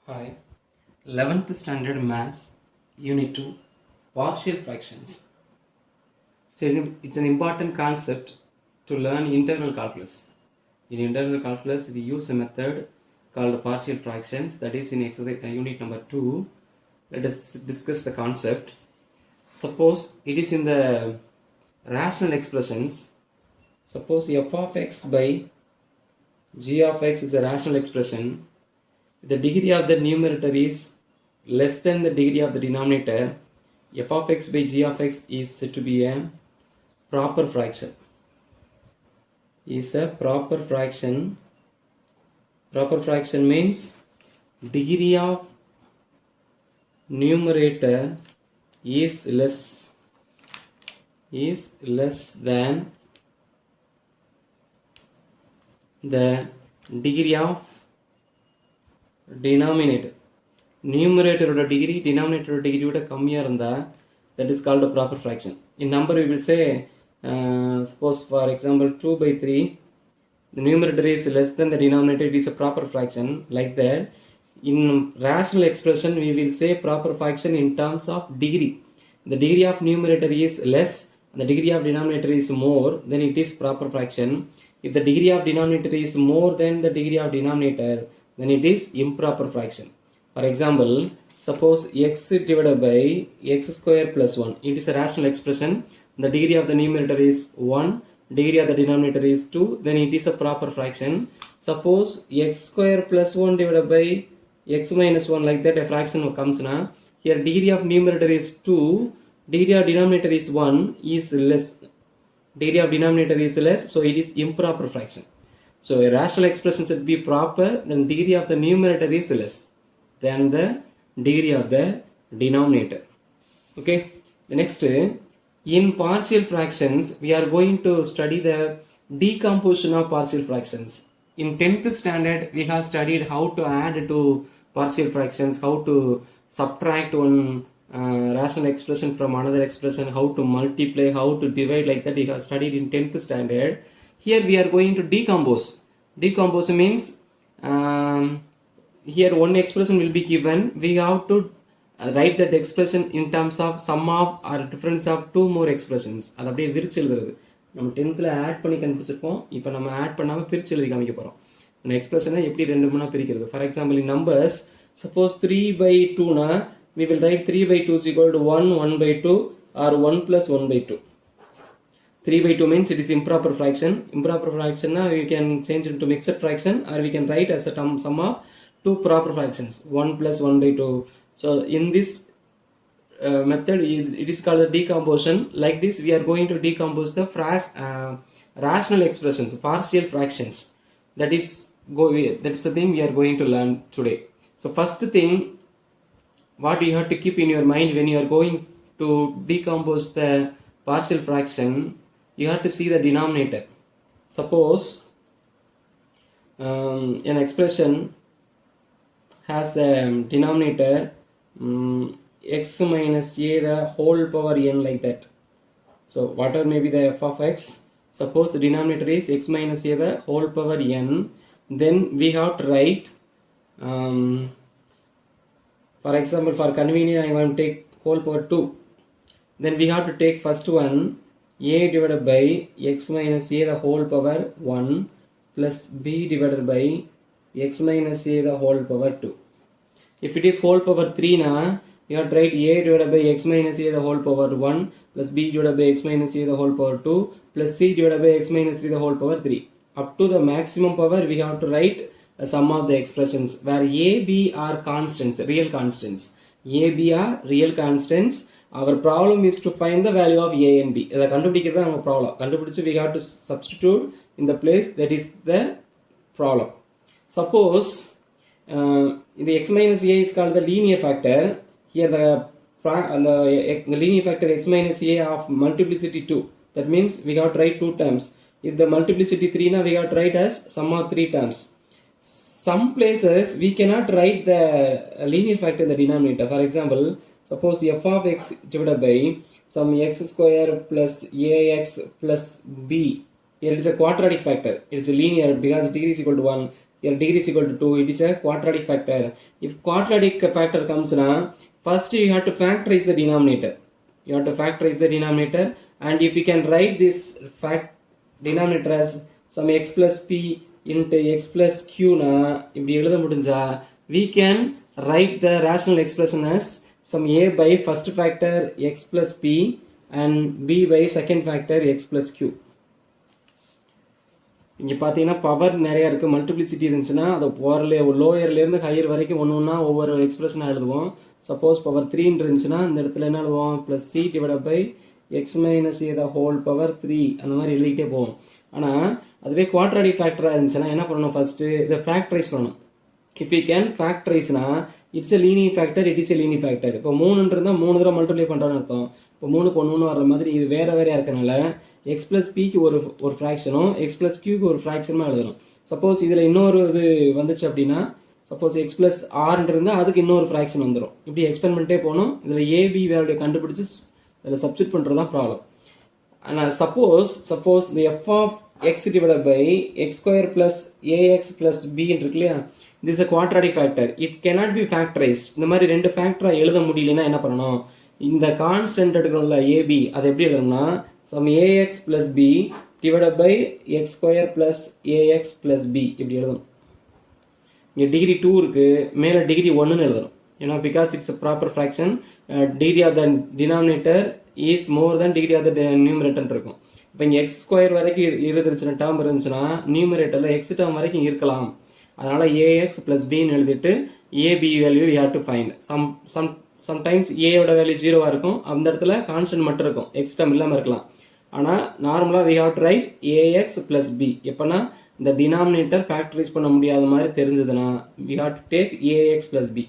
Hi, 11th standard maths, unit 2, partial fractions. So it's an important concept to learn integral calculus. In integral calculus, we use a method called partial fractions, that is in exercise unit number 2. Let us discuss the concept. Suppose it is in the rational expressions. Suppose f of x by g of x is a rational expression. The degree of the numerator is less than the degree of the denominator. F of x by g of x is said to be a proper fraction. Is a proper fraction. Proper fraction means degree of numerator is less than the degree of denominator. Numerator degree, denominator degree would கம்மியா இருந்தா that is called a proper fraction. In number we will say suppose for example 2 by 3, the numerator is less than the denominator, it is a proper fraction. Like that, in rational expression we will say proper fraction in terms of degree. The degree of numerator is less, the degree of denominator is more, then it is proper fraction. If the degree of denominator is more than the degree of denominator, then it is improper fraction. For example, suppose x divided by x square plus 1, it is a rational expression. The degree of the numerator is 1, degree of the denominator is 2, then it is a proper fraction. Suppose x square plus 1 divided by x minus 1, like that a fraction comes now. Here degree of numerator is 2, degree of denominator is 1, is less. Degree of denominator is less, so it is improper fraction. So a rational expression should be proper, then degree of the numerator is less than the degree of the denominator. Okay, the next, in partial fractions we are going to study the decomposition of partial fractions. In 10th standard we have studied how to add to partial fractions, how to subtract one rational expression from another expression, how to multiply, how to divide, like that we have studied in 10th standard. Here we are going to decompose. Decompose means here one expression will be given, we have to write that expression in terms of sum of or difference of two more expressions. அது அப்படியே விரிச்சு எழுதுறது. நம்ம 10thல add பண்ணி கண்டுபிடிச்சிருப்போம், இப்போ நம்ம add பண்ணாம பிரிச்சு எழுதி காமிக்க போறோம். இந்த எக்ஸ்பிரஷனை எப்படி ரெண்டு மூணா பிரிக்கிறது. For example in numbers, suppose 3 by 2 னா we will write 3 by 2 is equal to 1, 1 by 2 or 1 plus 1 by 2. 3 by 2 means it is improper fraction. Improper fraction now we can change it into mixed fraction, or we can write as a sum of two proper fractions, 1 plus 1 by 2. So in this method it is called the decomposition. Like this we are going to decompose the rational expressions, partial fractions. That is the thing we are going to learn today. So first thing what you have to keep in your mind when you are going to decompose the partial fraction, you have to see the denominator. Suppose an expression has the denominator x minus a the whole power n, like that. So whatever may be the f of x, suppose the denominator is x minus a the whole power n, then we have to write for example, for convenience I want to take whole power 2. Then we have to take first one, a divided by x minus a the whole power 1 plus b divided by x minus a the whole power 2. If it is whole power 3 na, we have to write a divided by x minus a the whole power 1 plus b divided by x minus a the whole power 2 plus c divided by x minus 3 the whole power 3. Up to the maximum power we have to write a sum of the expressions where a, b are constants, real constants. A, b are real constants. Our problem is to find the value of a and b. இதை கண்டுபிடிக்கிறது தான் நம்ம problem. கண்டுபிடிச்சு we have to substitute in the place, that is the problem. Suppose the x minus a is called the linear factor. Here the linear factor x minus a of multiplicity 2. That means we have to write two terms. If the multiplicity 3 na, we have to write as sum of three terms. Some places we cannot write the linear factor in the denominator. For example, suppose f of x divided by some x square plus ax plus b. Here it is a quadratic factor. It is a linear because degree is equal to 1. Here degree is equal to 2. It is a quadratic factor. If quadratic factor comes now, first you have to factorize the denominator. You have to factorize the denominator, and if you can write this denominator as some x plus p into x plus q na, இப்படி எழுத முடிஞ்சா we can write the rational expression as some a by first factor x plus p and b by second factor x plus q. இங்கே பார்த்தீங்கன்னா power நிறையா இருக்குது, multiplicity இருந்துச்சுன்னா அதை லோயர்லேருந்து higher வரைக்கும் ஒன்று ஒன்றா ஒவ்வொரு எக்ஸ்பிரஷனாக எழுதுவோம். சப்போஸ் பவர் 3 இருந்துச்சுன்னா இந்த இடத்துல என்ன எழுதுவோம், plus c divide by x minus a the whole power 3 அந்த மாதிரி எழுதிக்கிட்டே போவோம். ஆனால் அதுவே குவாட்ராடிக் ஃபேக்டராக இருந்துச்சுன்னா என்ன பண்ணணும், ஃபஸ்ட்டு இதை ஃபேக்டரைஸ் பண்ணணும். இஃப் யூ கேன் ஃபேக்டரைஸ்னா it's a linear factor, it is a linear factor. இப்போ 3 இருந்தால் 3 தடவை மல்டிப்ளை பண்ணுறோன்னு அர்த்தம். இப்போ 3க்கு 1 வர்ற மாதிரி இது வேறு வேறையாக இருக்கனால எக்ஸ் ப்ளஸ் பிக்கு ஒரு ஃப்ராக்ஷனும் எக்ஸ் ப்ளஸ் கியூக்கு ஒரு ஃப்ராக்ஷனும் எழுதணும். சப்போஸ் இதில் இன்னொரு இது வந்துச்சு அப்படின்னா, சப்போஸ் எக்ஸ் ப்ளஸ் ஆர்ன்னு இருந்தால் அதுக்கு இன்னொரு ஃப்ராக்ஷன் வந்துடும். இப்படி எக்ஸ்பெண்ட் பண்ணிட்டே போகணும். இதில் ஏபி வேல்யூ கண்டுபிடிச்சி இதில் சப்ஸ்டிட் பண்ணுறது தான் ப்ராப்ளம். ஆனால் சப்போஸ் இந்த f of x divide by x square plus a x plus பின்னு இருக்கு இல்லையா, this a quadratic factor, it cannot be factorised. இந்த மாதிரி ரெண்டு ஃபேக்டராக எழுத முடியலன்னா என்ன பண்ணணும், இந்த கான்ஸ்டன்ட் எடுக்கணும்ல ஏபி, அதை எப்படி எழுதணும்னா some ax plus b divided by x square plus ax plus b இப்படி எழுதணும். இங்கே டிகிரி 2 இருக்கு, மேலே டிகிரி 1ன்னு எழுதணும். ஏன்னா because it's a proper fraction, degree of the denominator is more than degree of the numerator இருக்கும். இப்போ இங்கே எக்ஸ் ஸ்கொயர் வரைக்கும் இருந்துச்சுன்னா டேர்ம் இருந்துச்சுன்னா நியூமரேட்டரில் எக்ஸ் டேர்ம் வரைக்கும் இருக்கலாம். அதனால ஏஎக்ஸ் பிளஸ் பின்னு எழுதிட்டு a b value you have to find. Sometimes ஏயோட வேல்யூ 0வா இருக்கும், அந்த இடத்துல கான்ஸ்டன்ட் மட்டும் இருக்கும், எக்ஸ் டேர்ம் இல்லாமல் இருக்கலாம். ஆனால் நார்மலாக we have to write ax plus b. எப்போனா இந்த டினாமினேட்டர் ஃபேக்டரைஸ் பண்ண முடியாத மாதிரி தெரிஞ்சதுன்னா we have to take ax plus b.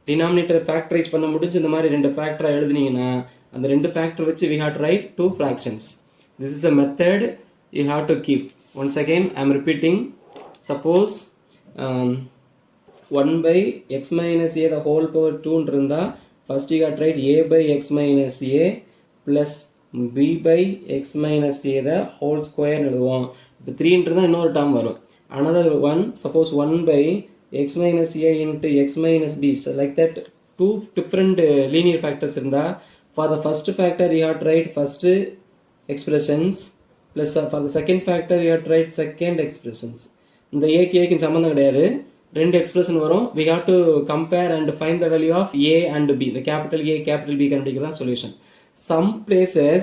Denominator factorise பண்ண முடிஞ்சு இந்த மாதிரி ரெண்டு ஃபேக்டராக எழுதுனீங்கன்னா அந்த ரெண்டு ஃபேக்டர் வச்சு we have to write two fractions. This is a method you have to keep. Once again I am repeating. Suppose 1 by x minus a the whole power 2 இருந்தால் first you have to write a by x minus a plus b by x minus a the whole square எழுதுவோம். இப்போ 3 இருந்தால் இன்னொரு term வரும். another one, suppose 1 by x minus a into x minus b. So like that two different linear factors இருந்தால் for the first factor you have to write first expressions plus for the second factor you have to write second expressions. இந்த ஏக்கு சம்பந்தம் கிடையாது, ரெண்டு expression வரும். we have to compare and find the value of a and b. the capital A capital B கண்டுபிடிக்கிறது தான் solution. Some places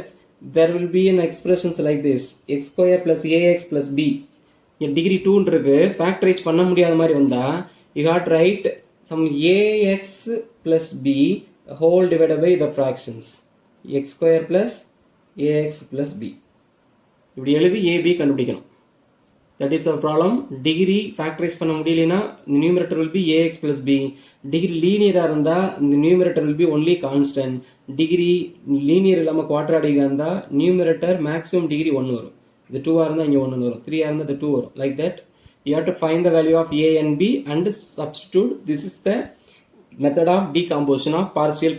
there will be an expressions like this, x square plus ax plus b. Degree 2 இருக்கு, factorise பண்ண முடியாத மாதிரி வந்தா you have to write some ax plus b whole divided by the fractions x square plus ax plus b. இப்படி எழுதி ab கண்டுபிடிக்கணும். That is the problem. Degree factorize பண்ண முடியலனா the numerator will be ax plus b. Degree linear இருந்தா the numerator will be only constant. Degree linear இல்லாம quadratic இருந்தா numerator maximum degree 1 வரும். இது 2 இருந்தா இங்க 1 வரும், 3 இருந்தா இது 2 வரும். Like that you have to find the value of a and b and substitute. This is the method of decomposition of partial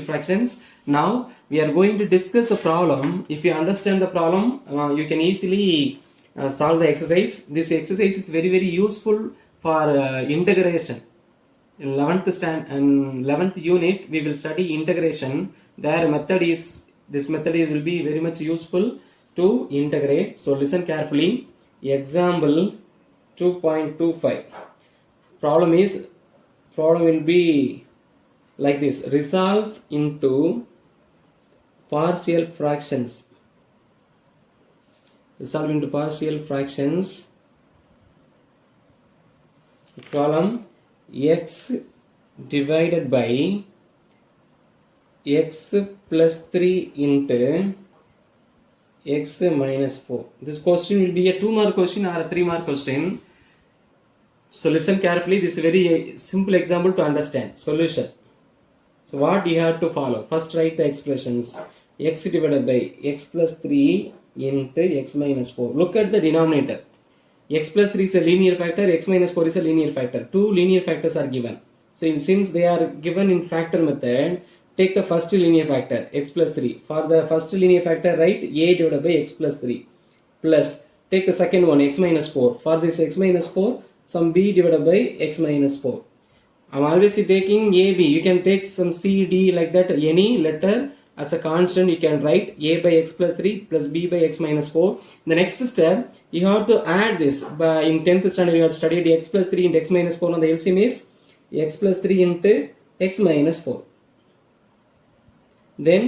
fractions. Now we are going to discuss a problem. If you understand the problem, you can easily solve the exercise. This exercise is very useful for integration. In 11th unit we will study integration. This method will be very much useful to integrate. So listen carefully. Example 2.25. Problem will be like this. Resolve into partial fractions. Column x divided by x plus 3 into x minus 4. This question will be a 2-mark question or a 3-mark question. So listen carefully. This is a very simple example to understand. Solution. So what you have to follow? First write the expressions. X divided by x plus 3 into x minus 4. Look at the denominator. X plus 3 is a linear factor, x minus 4 is a linear factor. Two linear factors are given. So since they are given in factor method, take the first linear factor, x plus 3. For the first linear factor, write a divided by x plus 3 plus take the second one, x minus 4. For this x minus 4, some b divided by x minus 4. I'm always taking a, b. You can take some c, d like that. Any letter as a constant you can write a by x plus 3 plus b by x minus 4. The next step, you have to add this. In 10th standard, you have studied x plus 3 into x minus 4 on the LCM is x plus 3 into x minus 4. Then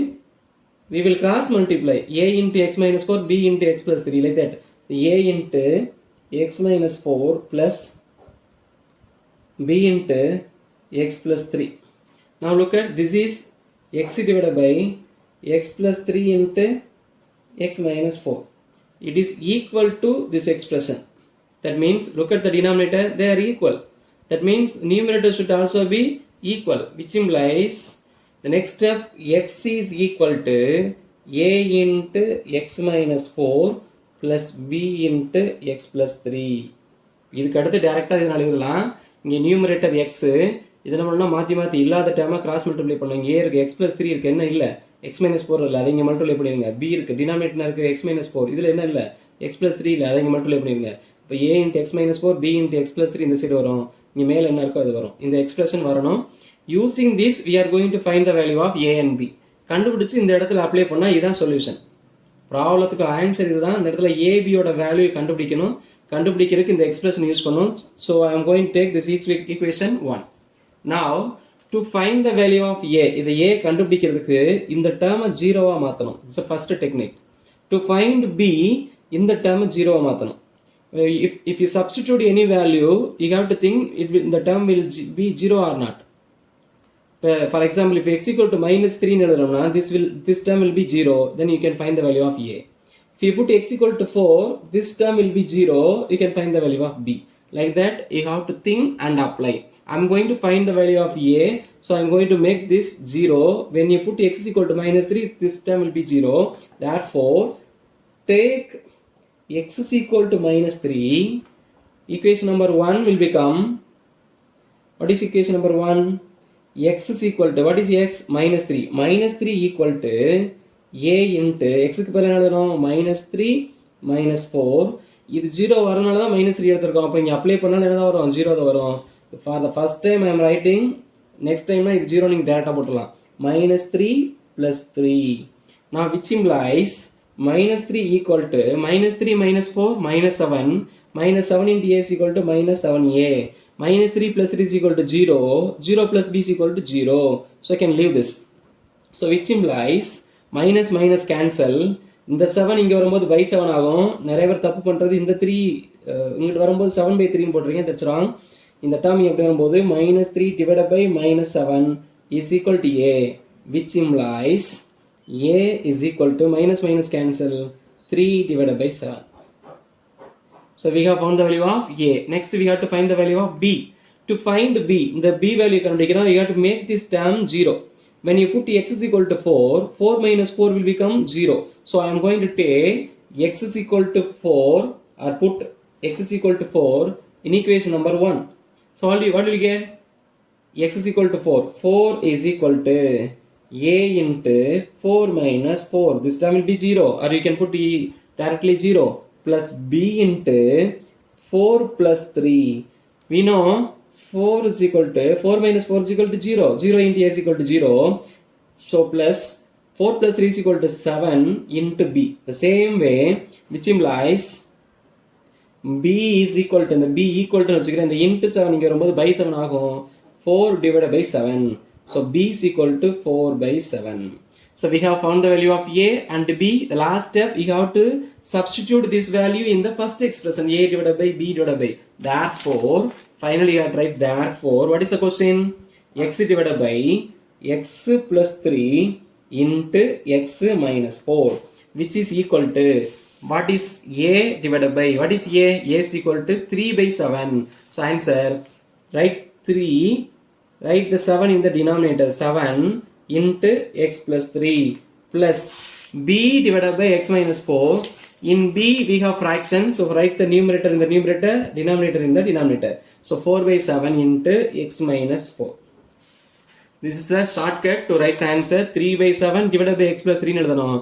we will cross multiply a into x minus 4, b into x plus 3 like that. So a into x minus 4 plus b into x plus 3. Now look at this is x divided by x plus 3 into x minus 4. It is equal to this expression. That means look at the denominator, they are equal. That means numerator should also be equal, which implies the next step, x is equal to a into x minus 4 plus b into x plus 3. இதுக்கு அடுத்து டைரக்டாக இதனால் எழுதலாம். இங்கே numerator X இதை நம்மளா மாற்றி இல்லாத டேர்மாக கிராஸ் மல்டிப்ளை பண்ணுவோம். இங்கே இருக்குது எக்ஸ் ப்ளஸ் 3 இருக்குது, என்ன இல்லை எக்ஸ் மைனஸ் 4 இல்லை, அதை இங்கே மல்டிப்ளை பண்ணிடுங்க. பி இருக்குது டினாமினேட்டர் இருக்குது எக்ஸ் மைனஸ் 4, இதில் என்ன இல்லை எக்ஸ் ப்ளஸ் 3 இல்லை, அதை இங்கே மல்டிப்ளை பண்ணிடுங்க. இப்போ a into x minus 4 b into x plus 3 இந்த சைடு வரும். இங்கே மேலே என்ன இருக்கோ அது வரும். இந்த எக்ஸ்பிரஷன் வரணும். Using this, we are going to find the value of a and b. கண்டுபிடிச்சு இந்த இடத்துல அப்ளை பண்ணா இதுதான் சொல்யூஷன். ப்ராப்ளத்துக்கு ஆன்சர் இதுதான். இந்த இடத்துல ab யோட வேல்யூ கண்டுபிடிக்கணும். கண்டுபிடிக்கிறதுக்கு இந்த எக்ஸ்பிரஷன் யூஸ் பண்ணணும். So I am going to take this equation 1. Now to find the value of a, இதை a கண்டுபிடிக்கிறதுக்கு இந்த டேர்மை ஜீரோவா மாத்தணும். It's the first technique. To find b, இந்த டேர்மை ஜீரோவா மாத்தணும். If you substitute any value, you have to think the term will be 0 or not. For example, if x equal to minus 3 this term will be 0, then you can find the value of a. If you put x equal to 4, this term will be 0, you can find the value of b. Like that, you have to think and apply. I'm going to find the value of a, so I'm going to make this 0. When you put x is equal to minus 3, this term will be 0. Therefore, take x is equal to minus 3. Equation number 1 will become, what is equation number 1? X is equal to, what is x? Minus 3. Minus 3 equal to a into x க்கு பதிலா என்ன எழுதணும்? minus 3 minus 4. இது 0 வரனால தான் minus 3 எடுத்திருக்கோம். அப்போ இங்கே அப்ளை பண்ணாலும் என்ன தான் வரும்? 0 தான் வரும். For the first time I am writing, next time இது 0 நீங்கள் டேரக்டாக போட்டுடலாம். minus 3 plus 3. Now which implies minus 3 equal to minus 3 minus 4 minus 7. Minus 7 into a is equal to minus 7a. Minus 3 plus 3 is equal to 0. 0 plus b is equal to 0. So I can leave this. So which implies minus minus cancel. இந்த 7 இங்கே வரும்போது by 7 ஆகும். நிறைய பேர் தப்பு பண்ணுறது இந்த 3 இங்கிட்டு வரும்போது 7 by 3 போட்டுருக்கீங்க. That's wrong. இந்த term எப்படி வரும்போது minus 3 divided by minus 7 is equal to a. Which implies a is equal to minus minus cancel 3 divided by 7. So we have found the value of a. Next we have to find the value of b. To find b, the b value you have to make this term 0. When you put x is equal to 4, 4 minus 4 will become 0. So I am going to take x is equal to 4 or put x is equal to 4 in equation number 1. So what will you get? X is equal to 4. 4 is equal to a into 4 minus 4. This term will be 0, or you can put directly 0. Plus b into 4 plus 3. We know 4 is equal to 4 minus 4 is equal to 0. 0 into a is equal to 0. So plus 4 plus 3 is equal to 7 into b. The same way, which implies b is equal to, the b equal to the into 7 இங்கே வரும்போது by 7 ஆகும். 4 divided by 7. So b is equal to 4 by 7. So we have found the value of a and b. The last step, you have to substitute this value in the first expression, a divided by b divided by. Therefore, finally you have to write therefore. What is the question? X divided by x plus 3 into x minus 4, which is equal to, what is a divided by, what is a? A is equal to 3 by 7. So answer, write 3, write the 7 in the denominator, 7 into x plus 3 plus b divided by x minus 4. In b we have fraction, so write the numerator in the numerator, denominator in the denominator. So 4 by 7 into x minus 4. This is the shortcut to write the answer. 3 by 7 divided by x plus 3 எழுதணும்.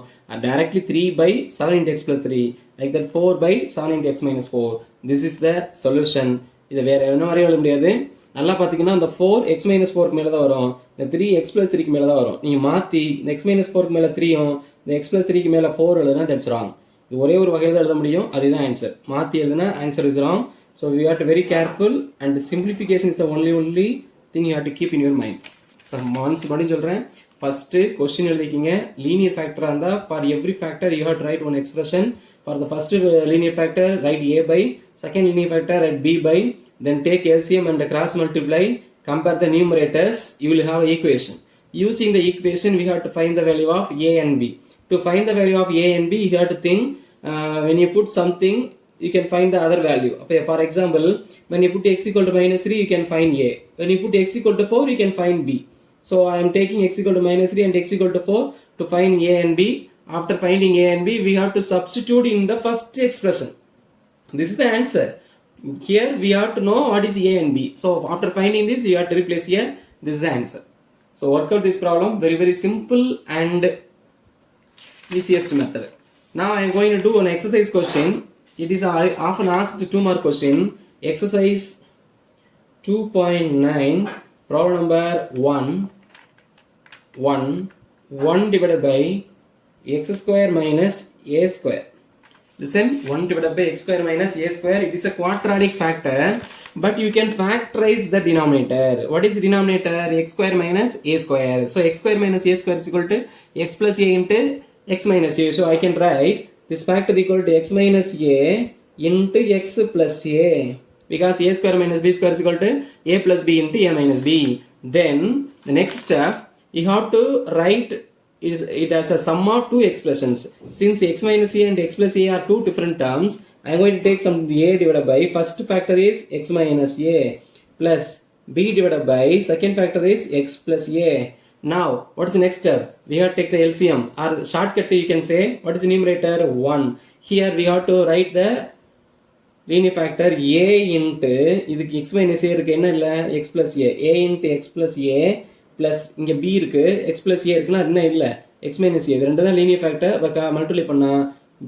Directly 3 by 7 into x plus 3. Like that 4 by 7 into x minus 4. This is the solution. இது வேற என்ன மாதிரி எழுத முடியாது. நல்லா பார்த்தீங்கன்னா இந்த 4 x minus 4 க்கு மேல தான் வரும். இந்த 3 x plus 3 க்கு மேல தான் வரும். நீங்க மாத்தி இந்த x minus 4 க்கு மேல 3 யும் இந்த x plus 3 க்கு மேல 4 எழுதுனா that's wrong. இது ஒரே ஒரு வகையில தான் எழுத முடியும். அதுதான் ஆன்சர். மாத்தி எழுதுனா answer is wrong. So we have to very careful and simplification is the only thing you have to keep in your mind. once மட்டும் சொல்றேன். first question எழுதிக்கீங்க. linear factor இருந்தா for every factor you have to write one expression. For the first linear factor write a by, second linear factor write b by, then take LCM and cross multiply, compare the numerators, you will have an equation. Using the equation we have to find the value of a and b. To find the value of a and b you have to think when you put something you can find the other value. Okay, for example when you put x equal to minus 3 you can find a. When you put x equal to 4 you can find b. So I am taking x equal to minus 3 and x equal to 4 to find a and b. After finding a and b we have to substitute in the first expression. This is the answer. Here we have to know what is a and b. So after finding this you have to replace here. This is the answer. So work out this problem. Very simple and easiest method. Now I am going to do an exercise question. It is often asked 2 mark question. Exercise 2.9 problem number 1 divided by x square minus a square. Listen, 1 divided by x square minus a square. It is a quadratic factor, but you can factorize the denominator. What is the denominator? X square minus a square. So x square minus a square is equal to x plus a into x minus a. So I can write this factor equal to x minus a into x plus a, because a square minus b square is equal to a plus b into a minus b. Then the next step you have to write it as a sum of two expressions. Since x minus a and x plus a are two different terms, I am going to take some a divided by first factor is x minus a plus b divided by second factor is x plus a. Now what is the next step? We have to take the LCM or shortcut. You can say what is the numerator? 1. Here we have to write the linear factor a into இதுக்கு x minus a இருக்கு, என்ன இல்ல x plus a into x plus a plus இங்க b இருக்கு, x plus a இருக்குன்னா என்ன இல்ல x minus a. இது ரெண்டு தான் linear factor. மல்டிப்ளை பண்ணா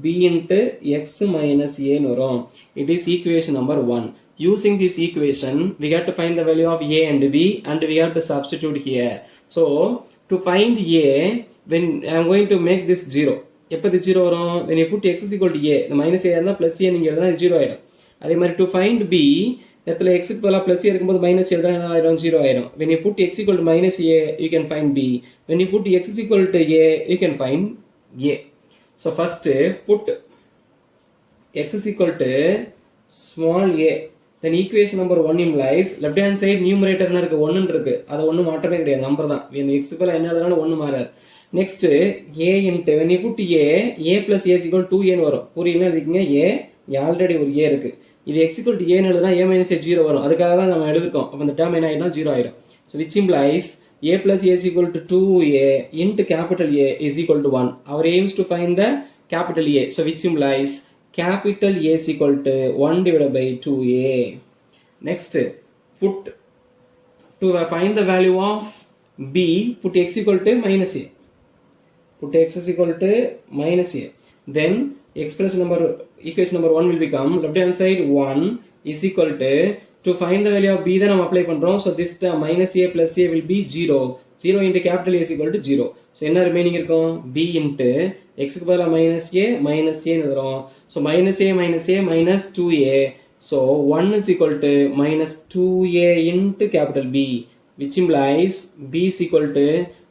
b into x minus a ன்னு வரும். It is equation number 1. Using this equation we have to find the value of a and b and we have to substitute here. So to find a, when I am going to make this 0, எப்ப இது 0 வரும்? When you put x is equal to a, the minus a இருந்தா plus a நீங்க எழுதுனா 0 ஆயிடும். அதே மாதிரி to find b, இடத்துல x க்கு பதிலா plus a இருக்கும்போது minus எழுதுனா என்ன ஆயிடும்? 0 ஆயிடும். When you put x equal to minus a you can find b. When you put x is equal to a you can find a. So first put x is equal to small a. Then equation number 1 implies left hand side numerator என்ன இருக்கு? 1 ன்னு இருக்கு. அது ஒண்ணும் மாற்றமே கிடையாது, number தான். when x க்கு பதிலா என்ன எழுதுனாலும் 1 மாறாது. next a into when you put a plus a is equal to 2a ன்னு வரும். புரியல எழுதிக்கங்க. a ஆல்ரெடி ஒரு a இருக்கு. இது x equal to a ன்னு எழுதுனா a minus a 0 வரும். அதுக்காக தான் நம்ம எழுதிருக்கோம். அப்ப இந்த டேர்ம் என்ன ஆயிடும்? 0 ஆயிடும். So which implies a plus a is equal to 2a into capital A is equal to 1. Our aim is to find the capital A. So which implies capital A is equal to 1 divided by 2a. Next, put to find the value of b, put x equal to minus a. Put x is equal to minus a. Then express number equation number 1 will become left hand side 1 is equal to find the value of b then हम apply பண்றோம். So this term minus a plus a will be 0. 0 into capital A is equal to 0. So என்ன remaining இருக்கும்? b into x க்கு பதிலா minus a ன்னு வரும். So minus a minus minus 2a. So 1 is equal to minus 2a into capital B, which implies b is equal to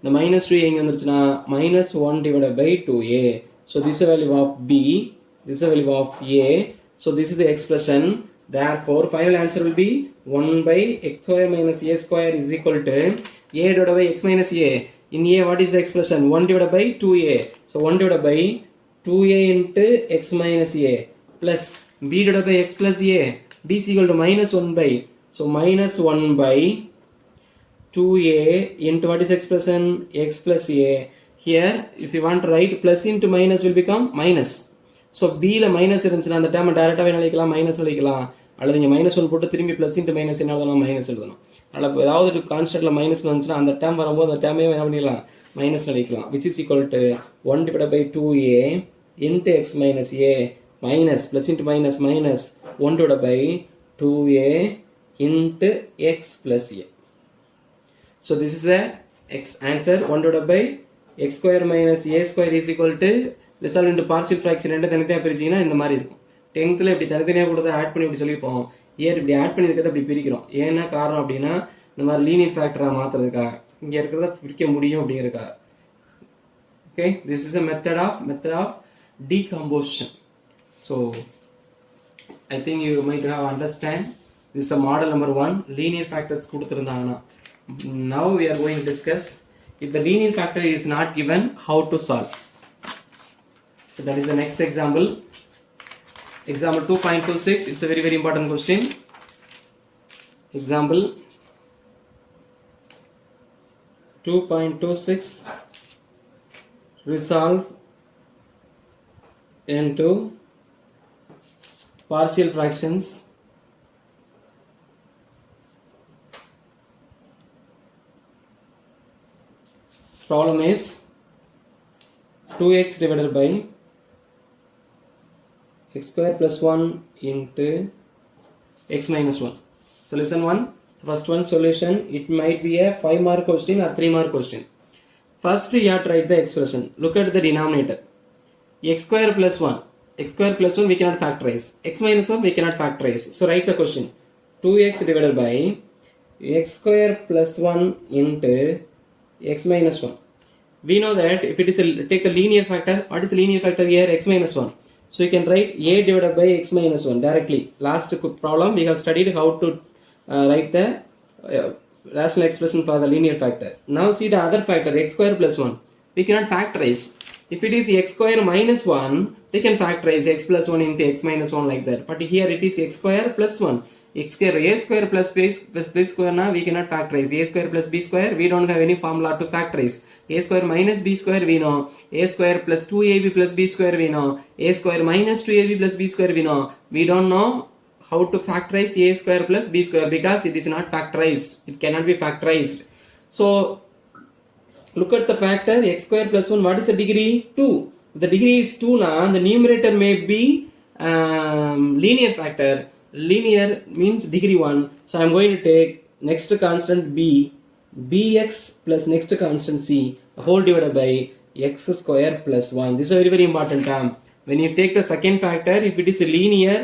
the minus 2a எங்க வந்துருச்சுனா minus 1 divided by 2a. So this is the value of b, this is the value of a. So this is the expression. Therefore final answer will be 1 by x square minus a square is equal to a divided by x minus a. In a what is the expression? 1 divided by 2a. So 1 divided by 2a into x minus a plus b divided by x plus a. b is equal to minus 1 by. So minus 1 by 2a into what is expression? x plus a. Here if you want to write plus into minus will become minus. So b la minus இருந்துச்சுனா அந்த டேர்மை டைரக்டாவே எழுதிக்கலாம், minus எழுதிக்கலாம். அல்லது இங்கே -1 போட்டு திரும்பி plus into minus என்ன எழுதணும், மைனஸ் எழுதணும். அதனால் ஏதாவது கான்ஸ்டன்ட்டில் மைனஸ் வந்துச்சுன்னா அந்த டேர்ம் வரும்போது அந்த டேர்மே என்ன பண்ணிடலாம், மைனஸில் வைக்கலாம். Which is equal to 1/2a into x minus a minus plus into minus minus 1/2a into x plus a. So this is the x answer. 1/x square minus a square is equal to resolve into partial fraction. ரெண்டு தனித்தனியாக பிரிச்சிங்கன்னா இந்த மாதிரி இருக்கும். 10th இப்படி தனித்தனியாக கொடுத்தா add பண்ணி இப்படி சொல்லியிருப்போம். ஏர் இப்படி ஆட் பண்ணியிருக்கிறத இப்படி பிரிக்கிறோம். ஏன்னா காரணம் அப்படின்னா இந்த மாதிரி லீனியர் ஃபேக்டராக மாற்றுறதுக்காக, இங்கே இருக்கிறத பிரிக்க முடியும் அப்படிங்கிறதுக்காக. Okay, this is a method of decomposition. So I think you might have understand. This is a model number 1. Linear factors கொடுத்திருந்தாங்கன்னா. Now we are going to discuss if the linear factor is not given, how to solve. So that is the next example. Example 2.26. It's a very very important question. Example 2.26. Resolve into partial fractions problem is 2x divided by x square plus 1 into x minus 1. So listen one. So first one solution, it might be a 5 mark question or 3 mark question. First you have to write the expression. Look at the denominator. X square plus 1. X square plus 1 we cannot factorize. X minus 1 we cannot factorize. So write the question. 2x divided by x square plus 1 into x minus 1. We know that if it is take a linear factor, what is linear factor here? X minus 1. So you can write a divided by x minus 1 directly. Last problem we have studied how to write the rational expression for the linear factor. Now see the other factor, x square plus 1. We cannot factorize. If it is x square minus 1, we can factorize x plus 1 into x minus 1 like that. But here it is x square plus 1. X square, a square plus b square, now we cannot factorize. A square plus b square, we don't have any formula to factorize. A square minus b square we know. A square plus 2ab plus b square we know. A square minus 2ab plus b square we know. We don't know how to factorize a square plus b square because it is not factorized. It cannot be factorized. So look at the factor x square plus 1. What is the degree? 2. If the degree is 2 now, the numerator may be linear factor. Linear means degree 1. So I am going to take next constant b, bx plus next constant c, whole divided by x square plus 1. This is a very very important term. When you take the second factor, if it is linear,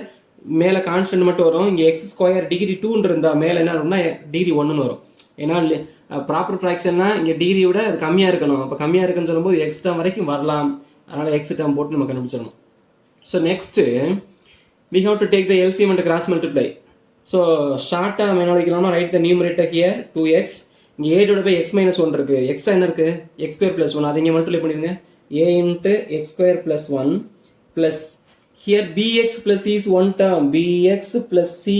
மேலே constant மட்டும் வரும். இங்கே X square degree 2 இருந்தால் மேலே என்ன வரும்னா degree 1 வரும். ஏன்னா ப்ராப்பர் ஃப்ராக்ஷன்னா இங்கே டிகிரி விட அது கம்மியாக இருக்கணும். அப்போ கம்மியாக இருக்குன்னு சொல்லும்போது எக்ஸ் டேர்ம் வரைக்கும் வரலாம். அதனால் எக்ஸ் டேர்ம் போட்டு நம்ம கண்டுபிடிச்சிடணும். So next we have to take the LCM and cross multiply. So ஷார்ட்டாக நம்ம என்ன வைக்கலாம்னா write the numerator here 2x. இங்கே a divided by x minus 1 இருக்கு. எக்ஸ்ட்ரா என்ன இருக்கு? x square plus 1. அதை இங்கே மல்டிப்ளை பண்ணிடுங்க. a into x square plus 1 plus here bx plus c is one term. bx plus c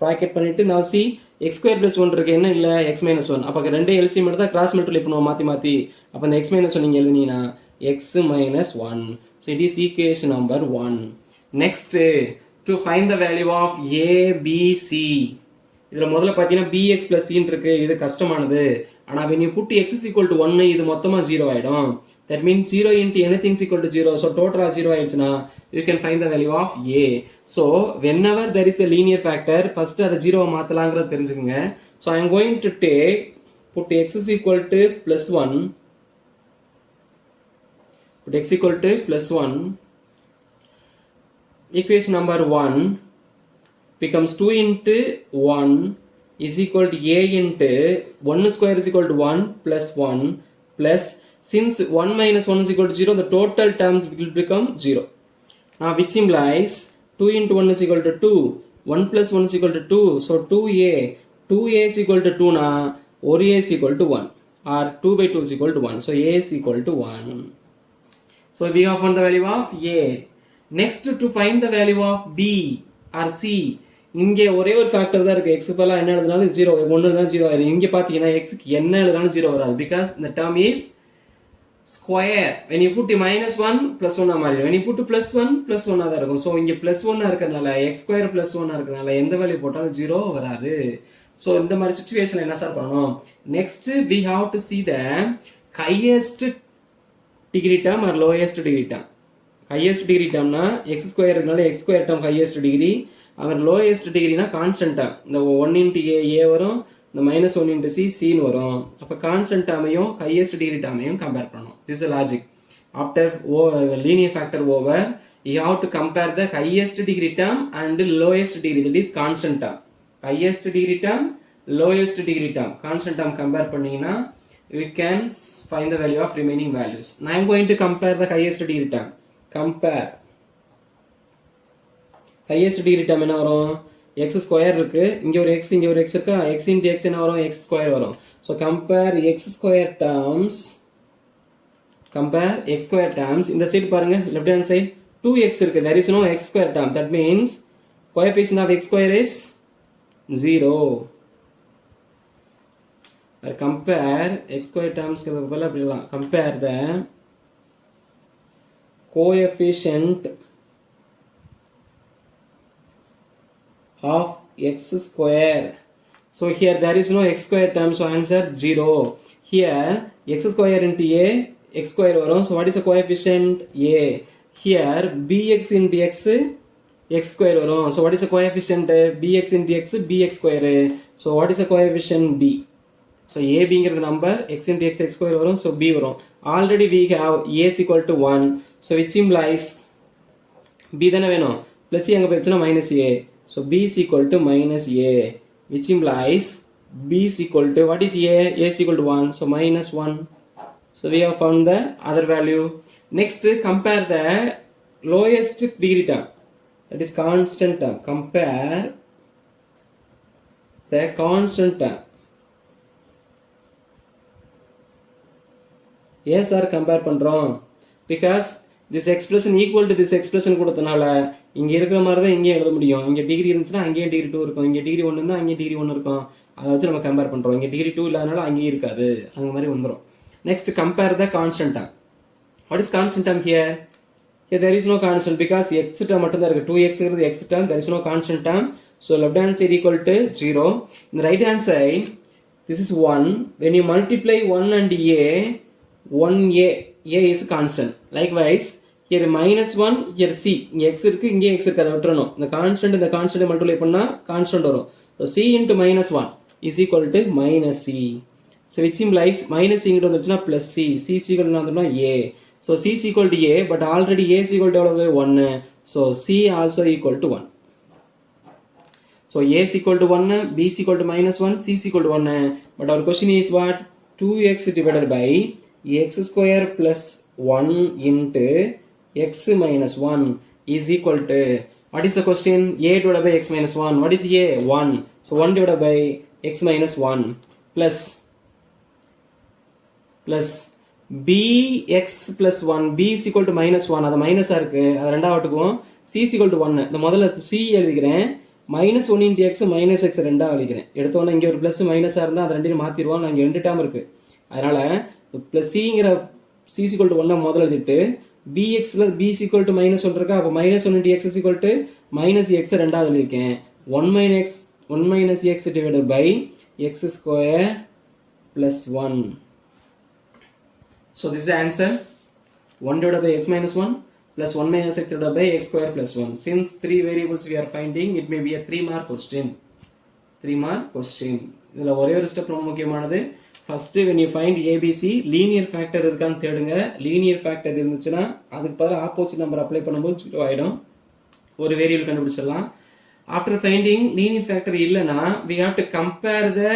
bracket பண்ணிட்டு now see x square plus 1 இருக்கு. என்ன இல்லை x minus 1. அப்போ ரெண்டே LCM எடுத்தா கிராஸ் மல்டிப்ளை பண்ணுவோம் மாற்றி. அப்போ இந்த x minus 1 நீங்கள் எழுதினீங்கன்னா x minus 1. So it is equation number 1. Next to find the value of a b c. இதில் முதல்ல பார்த்தீங்கன்னா bx plus c இருக்கு. இது கஷ்டமானது. ஆனால் when you put x is equal to 1 இது மொத்தமாக 0 ஆகிடும். That means 0 into anything is equal to 0. So total 0 ஆயிடுச்சுன்னா you can find the value of a. So whenever there is a linear factor, first அதை 0 மாற்றலாங்கிறது தெரிஞ்சுக்கோங்க. So I am going to put x is equal to plus 1. Put x equal to plus 1. Equation number 1 becomes 2 into 1 is equal to a into 1 square is equal to 1 plus 1 plus since 1 minus 1 is equal to 0, the total terms will become 0. Now which implies 2 into 1 is equal to 2, 1 plus 1 is equal to 2, so 2a is equal to 2 now, or a is equal to 1 or 2 by 2 is equal to 1, so a is equal to 1. So we have found the value of a. Next to find the value of b or c, இங்கே ஒரே ஒரு factor தான் இருக்கு. X பதிலாக என்ன எழுதினாலும் 0, 1 தான் 0 ஆயிடும். இங்கே பார்த்தீங்கன்னா எக்ஸுக்கு என்ன எழுதினாலும் 0 வராது. பிகாஸ் இந்த term is square. When you put minus 1 plus 1 மாறிடும். When you put plus 1 plus 1 தான் இருக்கும். So இங்க plus 1 இருக்கறனால x square plus 1 இருக்கறனால எந்த வேல்யூ போட்டாலும் 0 வராது. So இந்த மாதிரி சிச்சுவேஷன்ல என்ன சார் பண்ணனும்? Next we have to see the highest degree term or lowest degree term. Highest degree term na x square இருக்கனால x square term highest degree. அவர் lowest degree na constant term. இந்த 1 into a வரும். இந்த minus 1 into c ன்னு வரும். அப்ப constant termையும் highest degree termையும் compare பண்ணனும். This is the logic. After linear factor over, you have to compare the highest degree term and lowest degree, that is constant term. Highest degree term, lowest degree term. Constant term compare பண்ணீங்கன்னா we can find the value of remaining values. Now I am going to compare the highest degree term. Compare. Highest degree term என்ன வரும்? x square இருக்கு. இங்க ஒரு x இருக்கா? x into x என்ன வரும்? x square வரும். So compare x square terms. Compare x square terms. இந்த சைடு பாருங்க, left hand side 2x இருக்கு. There is no x square term. That means coefficient of x square is 0. Or compare x square terms के बदला अपनी compare the coefficient of x square. So here there is no x square term, so answer 0. Here x square into a, x square varum. So what is the coefficient? A. Here bx into x, x square varum. So what is the coefficient? Bx into x, bx square. So what is the coefficient? B. So a being the number, x into x, x square varum. So b varum. Already we have a is equal to 1. So which implies b தான வேணும். plus c அங்க போயிடுச்சுனா minus a. So b is equal to minus a, which implies b is equal to, what is a? A is equal to 1. So minus 1. So we have found the other value. Next compare the lowest degree term, that is constant term. Compare the constant term. Yes sir, compare பண்றோம். Because this expression equal to this expression கொடுத்தனால இங்க இருக்கிற மாதிரி தான் இங்கே எழுத முடியும். இங்க டிகிரி இருந்துச்சுனா அங்கேயே டிகிரி 2 இருக்கும். இங்க டிகிரி 1 இருந்தா அங்கே டிகிரி 1 இருக்கும். அதை வச்சு நம்ம கம்பேர் பண்றோம். இங்க டிகிரி 2 இல்லாதனால அங்கேயே இருக்காது. அந்த மாதிரி வந்துரும். Next compare the constant term. What is constant term here? Here there is no constant because x term மட்டும் தான் இருக்கு. 2x is x term, there is no constant term. So left hand side equal to 0. In the right hand side this is 1. When you multiply 1 and a, 1a, a is constant. Likewise here minus 1, here c. இங்க x இருக்கு, இங்க x இருக்கு, அதை விட்டுறணும். இந்த constant multiply பண்ணா constant வரும். So c into minus 1 is equal to minus c. So which implies minus c இங்கிட்டு வந்துருச்சுனா plus c. c is equal to a. So c is equal to a, but already a is equal to 1. So c also equal to 1. So a is equal to 1, b is equal to minus 1, c is equal to 1. But our question is what? 2x divided by x square plus 1 into x minus 1 is equal to, what is the question? A divided by x minus 1. What is a? 1. So 1 divided by x minus 1 plus bx plus 1. b is equal to minus 1. அது மைனஸா இருக்கு. அது ரெண்டாவதுக்கும் c is equal to 1. இந்த முதல்ல c எழுதிக்கிறேன். minus 1 into x minus x ரெண்டா எழுதிக்கிறேன். எடுத்தோன்னா இங்க ஒரு பிளஸ் மைனஸா இருந்தா அது ரெண்டையும் மாத்திடுவோம். நான் இங்க ரெண்டு டேர்ம் இருக்கு. அதனால plus c-ங்கிற c is equal to 1 முதல்ல எழுதிட்டு bx b is equal to minus 1 இருக்கா. அப்ப minus 1 into x is equal to minus x ரெண்டாவது எழுதிருக்கேன். 1 minus x divided by x square plus 1. So this is the answer. 1 divided by x minus 1 plus 1 minus x divided by x square plus 1. Since 3 variables we are finding, it may be a 3-mark question. 3-mark question. இதுல ஒரே ஒரு step ரொம்ப முக்கியமானது. First when you find ABC, linear factor இருக்கான்னு தேடுங்க. linear factor இருந்துச்சுன்னா அதுக்கு பதிலா opposite number apply பண்ணும்போது 0 ஆயிடும். ஒரு வேரியபிள் கண்டுபிடிச்சிடலாம். After finding linear factor இல்லனா, we have to compare the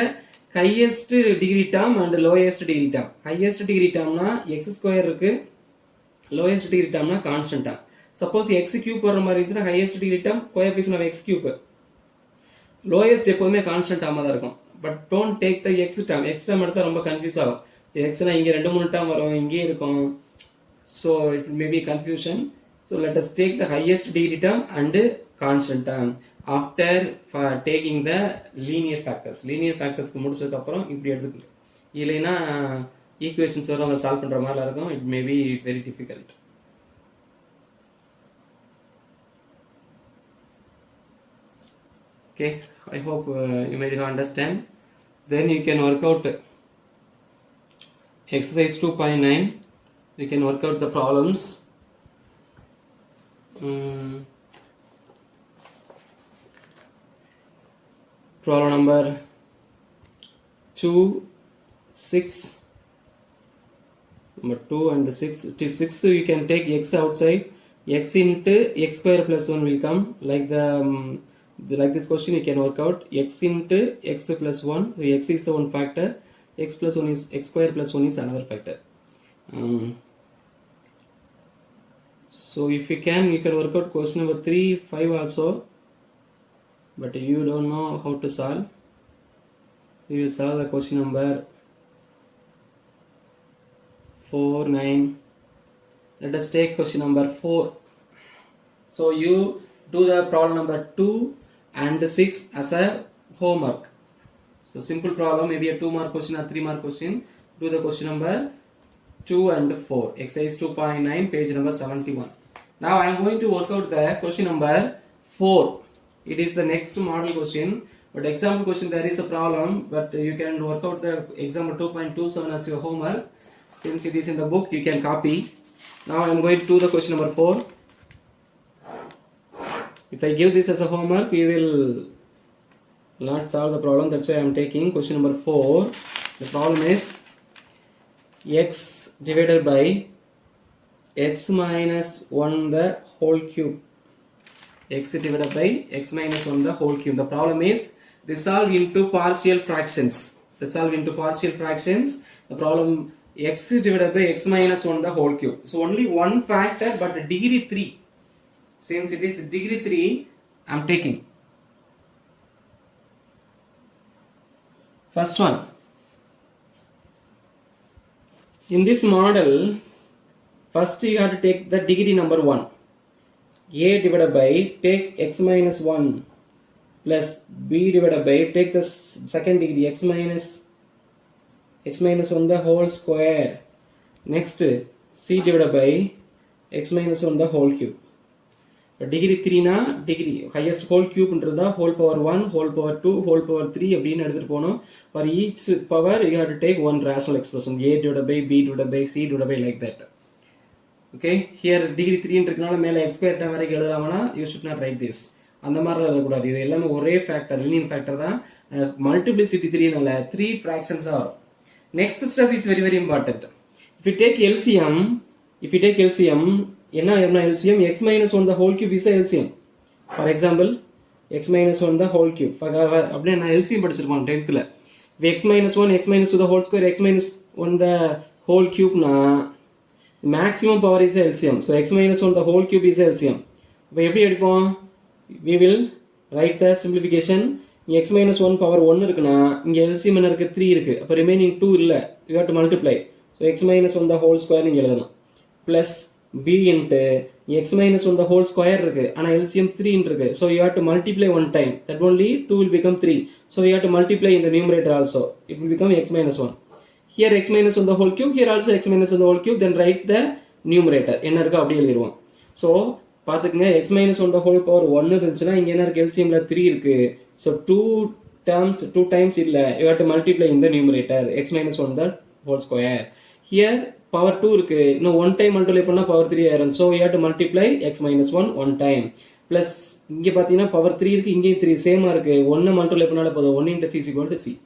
highest degree term and lowest degree term. Highest degree term na x square இருக்கு, lowest degree term na constant term. Suppose x cube வர மாதிரி இருந்துச்சுன்னா highest degree term coefficient of x cube. Lowest எப்பவுமே constant term தான் இருக்கும். But don't take the x term. X term எடுத்தா ரொம்ப confuse ஆகும். x னா இங்க 2-3 term வரும், இங்கே இருக்கும். So it may be confusion. So let us take the highest degree term and constant term after taking the linear factors. Linear factors முடிச்சதுக்கு அப்புறம் இப்படி எடுத்துக்கலாம். இல்லைனா ஈக்குவேஷன்ஸ் வரும் அதை சால்வ் பண்ணுற மாதிரிலாம் இருக்கும். It may be very difficult. Okay, I hope you may understand. Then you can work out exercise 2.9. You can work out the problems. Problem number 2, 6. Number 2 and 6. It is 6. You can take x outside. X into x square plus 1 will come. Like this question you can work out x into x plus 1. So x is the one factor. X plus 1 is x square plus 1 is another factor. So if you can work out question number 3, 5 also. But you don't know how to solve. We will solve the question number 4, 9. Let us take question number 4. So you do the problem number 2 and 6 as a homework. So simple problem, maybe a 2 mark question or 3 mark question. Do the question number 2 and 4. Exercise 2.9, page number 71. Now I am going to work out the question number 4. It is the next model question. But example question there is a problem, but you can work out the example 2.27 as your homework. Since it is in the book, you can copy. Now I am going to do the question number 4. If I give this as a homework, you will not solve the problem. That's why I am taking question number 4. The problem is x divided by x minus 1 the whole cube. X divided by x minus 1 the whole cube. The problem is resolve into partial fractions. Resolve into partial fractions. The problem x divided by x minus 1 the whole cube. So only one factor, but degree 3. Since it is degree 3, I am taking. First one. In this model, first you have to take the degree number 1. A divided by, take x minus 1 plus b divided by, take the second degree x minus 1 the whole square. Next, c divided by x minus 1 the whole cube. Degree 3 na degree highest whole cube ன்றதா whole power 1, whole power 2, whole power 3 அப்படினு எடுத்துட்டு போணும். For each power you have to take one rational expression, a divided by b divided by c divided by like that. Okay, here degree 3 ன்றதுனால மேல x square term வரைக்கும் எழுதலாம்னா you should not write this. அந்த மாதிரி எழுத கூடாது. இது எல்லாமே ஒரே factor, linear factor தான். மல்டிப்ளிசிட்டி 3 னால 3 fractions are. Next step is very very important. If you take LCM, என்ன LCM? X minus 1 the whole cube is the LCM. For example, x minus 1 the whole cube. அப்படியே நான் LCM படிச்சிருக்கோம் 10th ல. x minus 1, x minus 2 the whole square, x minus 1 the whole cube na maximum power is the LCM. So x minus 1 the whole cube is the LCM. இப்போ எப்படி எடுப்போம்? We will write the simplification. x minus 1 power 1 இருக்குனா இங்க LCM என்ன இருக்கு? 3 இருக்கு. அப்ப remaining 2 இல்ல. You have to multiply. So x minus 1 the whole square நீங்க எழுதணும். Plus b into x minus 1 the whole square இருக்கு. ஆனா LCM 3 இருக்கு. So you have to multiply one time. That only 2 will become 3. So you have to multiply in the numerator also. It will become x minus 1. Here x minus 1 the whole cube. Here also x minus 1 the whole cube. Then write the numerator. என்ன இருக்கு அப்படி எழுதிடுவோம். So பாத்துக்கங்க, x minus 1 the whole power 1 இருந்துச்சுன்னா இங்க என்ன இருக்கு? LCM ல 3 இருக்கு. So 2 times இல்ல. You have to multiply in the numerator. X minus 1 the whole square. Here power 2 இருக்கு. இன்னும் 1 time multiply பண்ணா power 3 ஆயிரும். So you have to multiply x minus 1 one time. Plus இங்க பாத்தீங்கன்னா power 3 இருக்கு, இங்கே 3 சேமா இருக்கு. 1 multiply பண்ணால போதும். 1 into c is equal to c.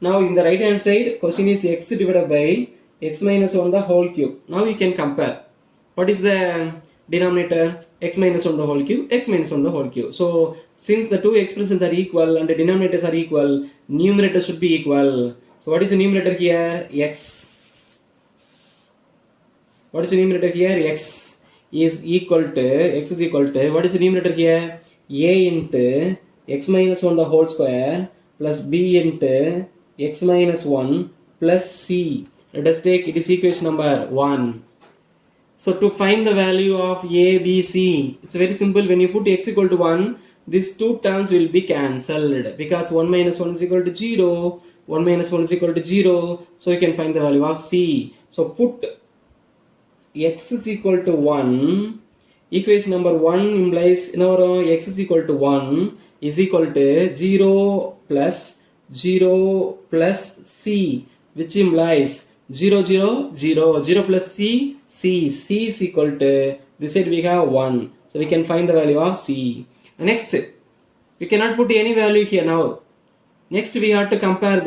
Now in the right hand side, question is x divided by x minus 1 the whole cube. Now you can compare. What is the denominator? X minus 1 the whole cube, x minus 1 the whole cube. So since the two expressions are equal and the denominators are equal, numerator should be equal. So what is the numerator here? X. What is the numerator here? X is equal to, what is the numerator here? A into x minus 1 the whole square plus b into x minus 1 plus c. Let us take, it is equation number 1. So to find the value of a, b, c, it's very simple. When you put x equal to 1, these two terms will be cancelled because 1 minus 1 is equal to 0, 1 minus 1 is equal to 0, so you can find the value of C. So put x is equal to 1, equation number 1 implies x is equal to 1 is equal to 0 plus C, which implies 0 0 0 0 plus C is equal to, this side we have 1, so we can find the value of C. Next, we cannot put any value here now. Next we have to compare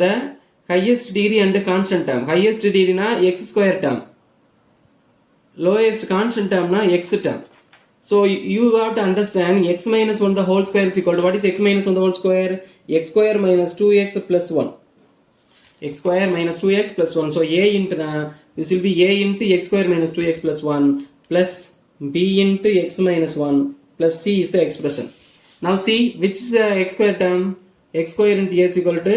the highest degree and the constant term. Highest degree na x square term, lowest constant term na x term. So you have to understand x minus 1 the whole square is equal to, what is x minus 1 the whole square? X square minus 2x plus 1. X square minus 2x plus 1. So a into this will be a into x square minus 2x plus 1 plus b into x minus 1 plus c is the expression. Now see, which is the x square term? X square into a is equal to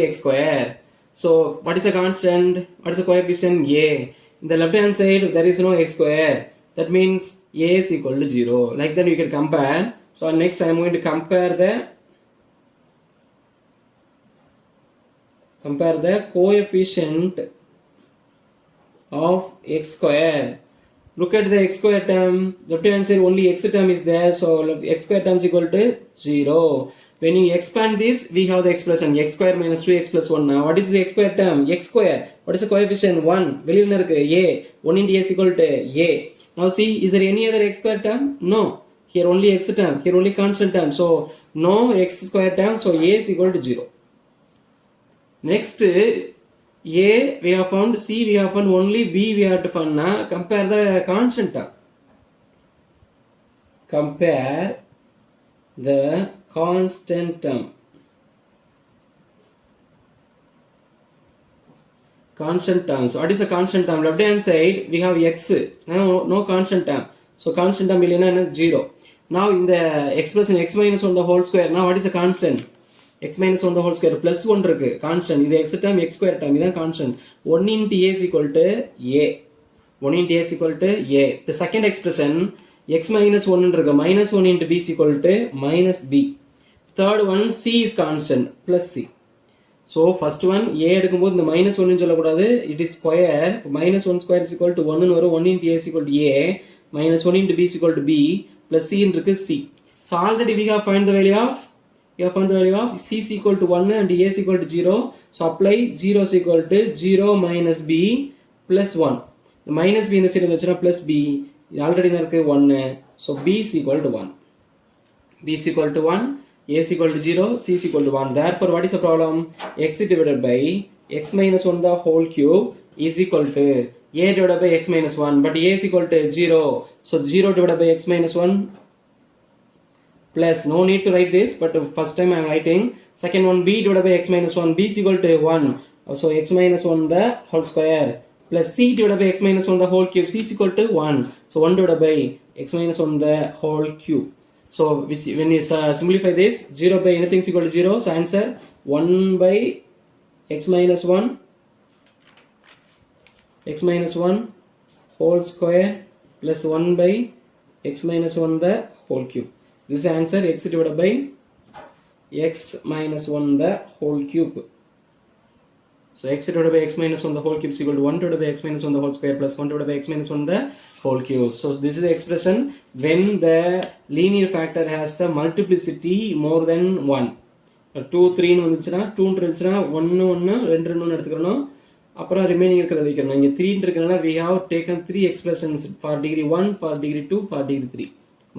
ax square. So what is the constant? What is the coefficient? A. In the left hand side there is no x square. That means a is equal to 0. Like that you can compare. So next I am going to compare the coefficient of x square. Look at the x square term. Left hand side only x term is there, so x square term is equal to 0. When you expand this, we have the expression x square minus 2x plus 1. Now what is the x square term? X square. What is the coefficient? 1. வெளியில இருக்கு a. 1 into a is equal to a. Now see, is there any other x square term? No. Here only x term. Here only constant term. So no x square term. So a is equal to 0. Next, a we have found, C we have found, only B we have to find. Compare the constant term. Compare the constant term. Constant terms. What is the constant term? Left hand side we have x. No constant term. So constant term is 0. Now in the expression x minus 1 the whole square. Now what is the constant? X minus 1 the whole square plus 1 இருக்கு constant. இது x term x square term இதான் constant. 1 into a is equal to a. 1 into a is equal to a. The second expression x minus 1 இருக்கு minus 1 into b is equal to minus b. Third one c is constant plus c. So first one a எடுக்கும்போது இந்த minus 1 னு சொல்லக்கூடாது, it is square. Minus 1 square is equal to 1 னு வரும். 1 into a is equal to a minus 1 into b is equal to b plus c இருக்கு c. So already we have found the value of c is equal to 1 and a is equal to 0. So apply 0 is equal to 0 minus b plus 1. The minus b in the side is plus b. Already 1. So b is equal to 1. B is equal to 1. A is equal to 0. C is equal to 1. Therefore, what is the problem? X divided by x minus 1 the whole cube is equal to a divided by x minus 1. But a is equal to 0. So 0 divided by x minus 1 plus, no need to write this, but first time I am writing. Second one, b divided by x minus 1, b is equal to 1. So x minus 1 the whole square plus c divided by x minus 1 the whole cube, c is equal to 1. So 1 divided by x minus 1 the whole cube. So which when you simplify this, 0 by anything is equal to 0. So answer 1 by x minus 1 whole square plus 1 by x minus 1 the whole cube. This is the answer, x divided by x minus 1 the whole cube. So x divided by x minus 1 the whole cube is equal to 1 divided by x minus 1 the whole square plus 1 divided by x minus 1 the whole cube. So this is the expression when the linear factor has the multiplicity more than 1. 2 3 னு வந்துச்சுனா 2 னு இருந்துச்சுனா 1 1 2 2 எடுத்துக்கறணும். அப்புறம் remaining இருக்கிறத வைக்கணும். இங்க 3 னு இருக்கனால we have taken 3 expressions for degree 1, for degree 2, for degree 3.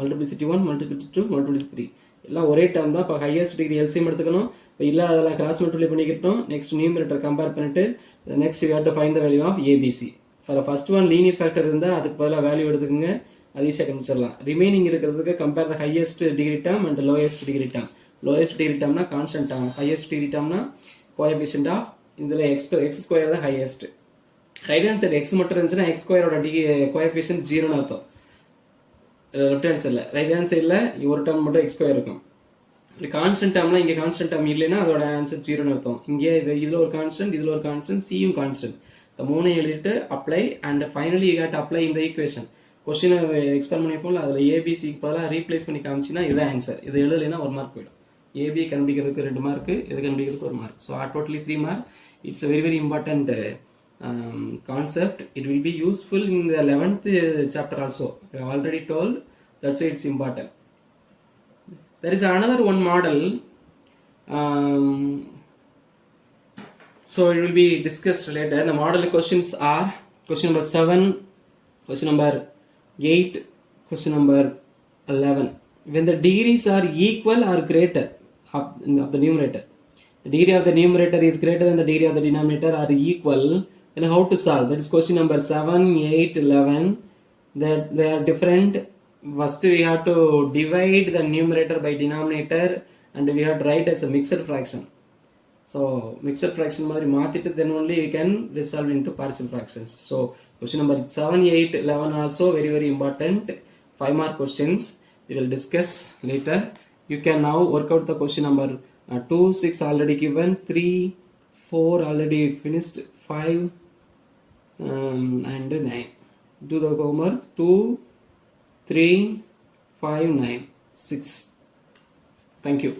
Multiplicity 1, multiplicity 2, multiplicity 3. எல்லாம் ஒரே டேர்ம் தான். இப்போ ஹையஸ்ட் டிகிரி எல்சிஎம் எடுத்துக்கணும். இப்போ இல்லை அதெல்லாம் கிராஸ் மல்டிப்ளை பண்ணிக்கிட்டோம். நெக்ஸ்ட் நியூமரேட்டர் கம்பேர் பண்ணிட்டு next you have to find the value of ABC. அதில் ஃபர்ஸ்ட் ஒன் லீனியர் ஃபேக்டர் இருந்தால் அதுக்கு பதிலாக வேல்யூ எடுத்துக்கோங்க, அது ஈஸியாக கண்டுபிடிச்சிடலாம். ரிமைனிங் இருக்கிறதுக்கு compare the highest degree term and lowest degree term. Lowest degree டேர்ம்னா கான்ஸ்டன்ட் டேர்ம், ஹையஸ்ட் டிகிரி டேர்ம்னா கோஎஃபிஷியன்ட் ஆஃப் இதில் எக்ஸ் ஸ்கொயர் தான் highest. Right hand side x மட்டும் இருந்துச்சுன்னா எக்ஸ் ஸ்கொயரோட கோஎஃபிஷியன்ட் 0ன்னு அர்த்தம். லெஃப்ட் ஹேண்ட் சைடில், ரைட் ஹேண்ட் சைடில் ஒரு டேர்ம் மட்டும் எக்ஸ் ஸ்கொயர் இருக்கும். கான்ஸ்டன்ட் டேர்ம்னா இங்கே கான்ஸ்டன்ட் டேர்ம் இல்லைன்னா அதோட ஆன்சர் 0ன்னு அர்த்தம். இங்கே இதில் ஒரு கான்ஸ்டன்ட், இதில் ஒரு கான்ஸ்டன்ட், சியும் கான்ஸ்டன்ட். இந்த மூணு எழுதிட்டு apply and finally you have to apply இந்த ஈக்குவேஷன். கொஸ்டினை எக்ஸ்பேண்ட் பண்ணிப்போம்ல, அதில் ஏபிசிக்கு பதிலாக ரீப்ளேஸ் பண்ணி காமிச்சின்னா இதுதான் ஆன்சர். இது எழுதலைன்னா 1 மார்க் போயிடும். ஏபி கண்டுபிடிக்கிறதுக்கு 2 மார்க்கு, இது கண்டுபிடிக்கிறதுக்கு 1 mark. So totally 3 mark. It's a very very important concept. It will be useful in the 11th chapter also. I have already told, that's why it's important. There is another one model, so it will be discussed later. The model questions are question number 7, question number 8, question number 11. When the degrees are equal or greater of the numerator, the degree of the numerator is greater than the degree of the denominator are equal, then how to solve? That is question number 7, 8, 11. That they are different. First we have to divide the numerator by denominator and we have to write as a mixed fraction. So mixed fraction மாதிரி மாத்திட்டு then only we can resolve into partial fractions. So question number 7, 8, 11 also very very important. 5 mark questions we will discuss later. You can now work out the question number 2, 6 already given, 3, 4 already finished, 5 and 9. Do the homework. 2, 3, 5, 9, 6. Thank you.